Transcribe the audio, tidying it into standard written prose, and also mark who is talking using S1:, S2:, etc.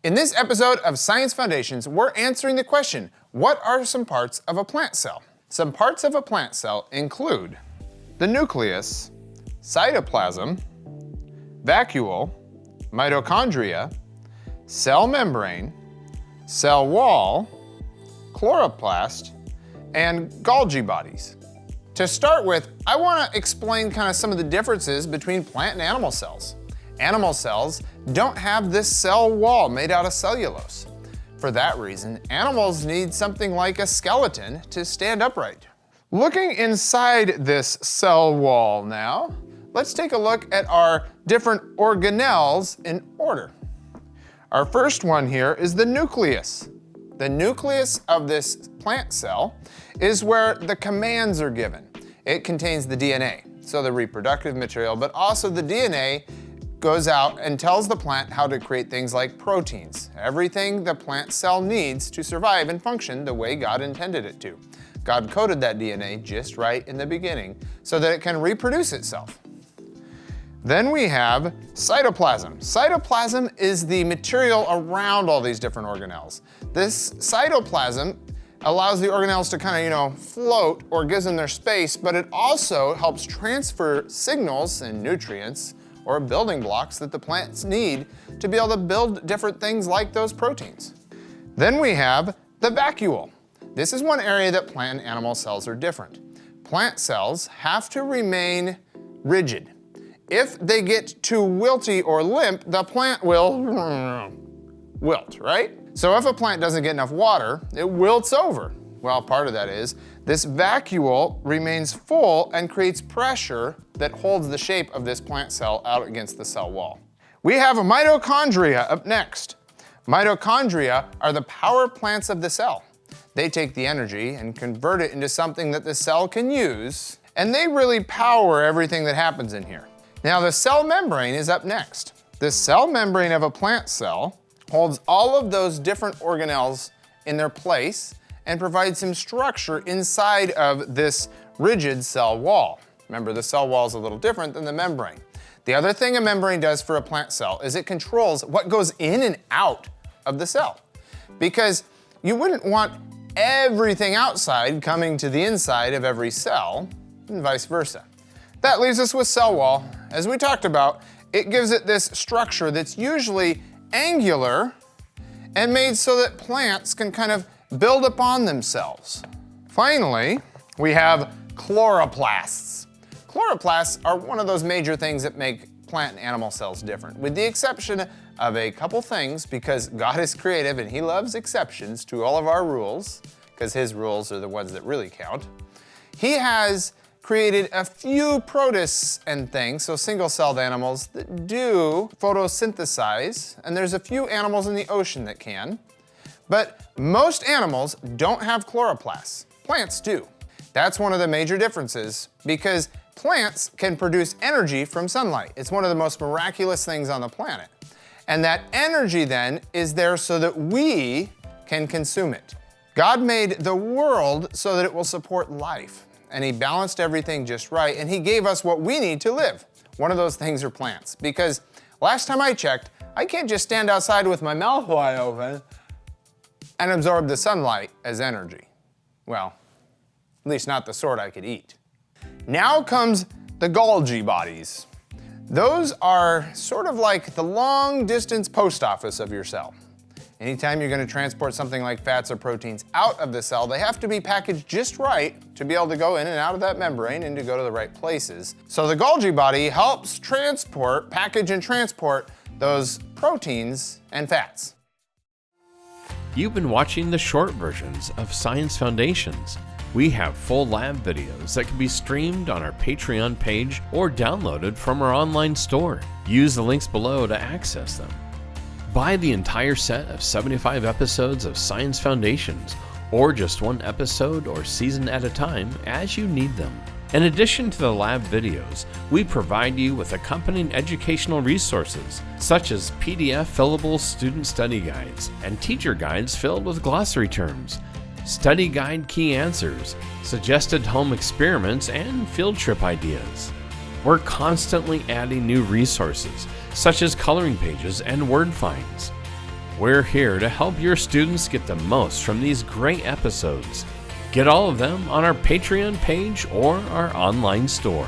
S1: In this episode of Science Foundations, we're answering the question, what are some parts of a plant cell? Some parts of a plant cell include the nucleus, cytoplasm, vacuole, mitochondria, cell membrane, cell wall, chloroplast, and Golgi bodies. To start with, I want to explain kind of some of the differences between plant and animal cells. Animal cells don't have this cell wall made out of cellulose. For that reason, animals need something like a skeleton to stand upright. Looking inside this cell wall now, let's take a look at our different organelles in order. Our first one here is the nucleus. The nucleus of this plant cell is where the commands are given. It contains the DNA, so the reproductive material, but also the DNA goes out and tells the plant how to create things like proteins. Everything the plant cell needs to survive and function the way God intended it to. God coded that DNA just right in the beginning so that it can reproduce itself. Then we have cytoplasm. Cytoplasm is the material around all these different organelles. This cytoplasm allows the organelles to kind of, float or gives them their space, but it also helps transfer signals and nutrients or building blocks that the plants need to be able to build different things like those proteins. Then we have the vacuole. This is one area that plant and animal cells are different. Plant cells have to remain rigid. If they get too wilty or limp, the plant will wilt, right? So if a plant doesn't get enough water, it wilts over. Well, part of that is this vacuole remains full and creates pressure that holds the shape of this plant cell out against the cell wall. We have a mitochondria up next. Mitochondria are the power plants of the cell. They take the energy and convert it into something that the cell can use, and they really power everything that happens in here. Now the cell membrane is up next. The cell membrane of a plant cell holds all of those different organelles in their place and provides some structure inside of this rigid cell wall. Remember, the cell wall is a little different than the membrane. The other thing a membrane does for a plant cell is it controls what goes in and out of the cell. Because you wouldn't want everything outside coming to the inside of every cell, and vice versa. That leaves us with cell wall. As we talked about, it gives it this structure that's usually angular and made so that plants can kind of build upon themselves. Finally, we have chloroplasts. Chloroplasts are one of those major things that make plant and animal cells different, with the exception of a couple things, because God is creative and He loves exceptions to all of our rules, because His rules are the ones that really count. He has created a few protists and things, so single-celled animals that do photosynthesize, and there's a few animals in the ocean that can. But most animals don't have chloroplasts. Plants do. That's one of the major differences because plants can produce energy from sunlight. It's one of the most miraculous things on the planet. And that energy then is there so that we can consume it. God made the world so that it will support life. And He balanced everything just right, and He gave us what we need to live. One of those things are plants. Because last time I checked, I can't just stand outside with my mouth wide open and absorb the sunlight as energy. Well, at least not the sort I could eat. Now comes the Golgi bodies. Those are sort of like the long-distance post office of your cell. Anytime you're going to transport something like fats or proteins out of the cell, they have to be packaged just right to be able to go in and out of that membrane and to go to the right places. So the Golgi body helps package and transport those proteins and fats.
S2: You've been watching the short versions of Science Foundations. We have full lab videos that can be streamed on our Patreon page or downloaded from our online store. Use the links below to access them. Buy the entire set of 75 episodes of Science Foundations, or just one episode or season at a time as you need them. In addition to the lab videos, we provide you with accompanying educational resources, such as PDF fillable student study guides and teacher guides filled with glossary terms, study guide key answers, suggested home experiments, and field trip ideas. We're constantly adding new resources, such as coloring pages and word finds. We're here to help your students get the most from these great episodes. Get all of them on our Patreon page or our online store.